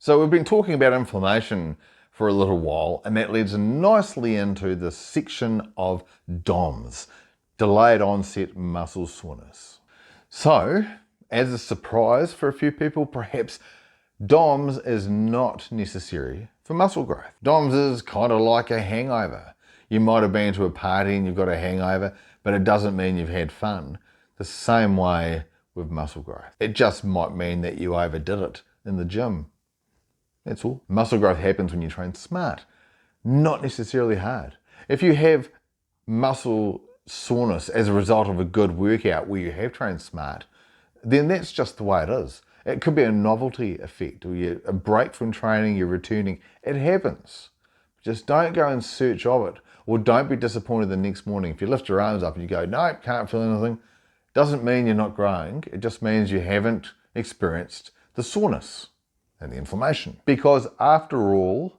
So we've been talking about inflammation for a little while, and that leads nicely into the section of DOMS, delayed onset muscle soreness. So, as a surprise for a few people, perhaps DOMS is not necessary for muscle growth. DOMS is kind of like a hangover. You might have been to a party and you've got a hangover, but it doesn't mean you've had fun. The same way with muscle growth. It just might mean that you overdid it in the gym. That's all. Muscle growth happens when you train smart, not necessarily hard. If you have muscle soreness as a result of a good workout where you have trained smart, then that's just the way it is. It could be a novelty effect, or a break from training, you're returning. It happens. Just don't go in search of it, or don't be disappointed the next morning. If you lift your arms up and you go, no, can't feel anything, doesn't mean you're not growing. It just means you haven't experienced the soreness and the inflammation. Because after all,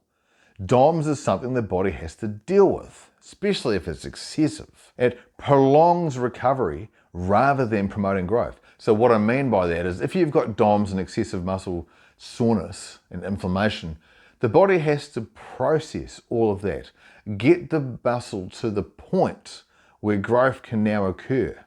DOMS is something the body has to deal with, especially if it's excessive. It prolongs recovery rather than promoting growth. So what I mean by that is if you've got DOMS and excessive muscle soreness and inflammation, the body has to process all of that, get the muscle to the point where growth can now occur.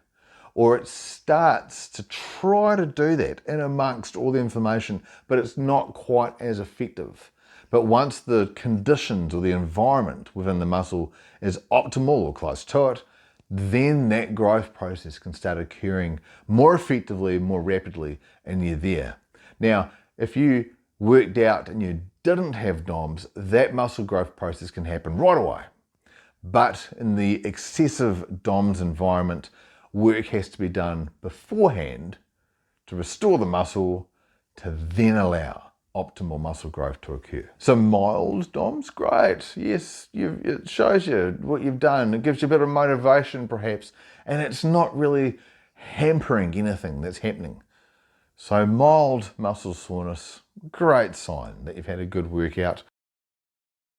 Or it starts to try to do that in amongst all the inflammation, but it's not quite as effective. But once the conditions or the environment within the muscle is optimal or close to it, then that growth process can start occurring more effectively, more rapidly, and you're there. Now, if you worked out and you didn't have DOMS, that muscle growth process can happen right away. But in the excessive DOMS environment, work has to be done beforehand to restore the muscle to then allow optimal muscle growth to occur. So mild DOMS, great. Yes, it shows you what you've done. It gives you a bit of motivation perhaps, and it's not really hampering anything that's happening. So mild muscle soreness, great sign that you've had a good workout.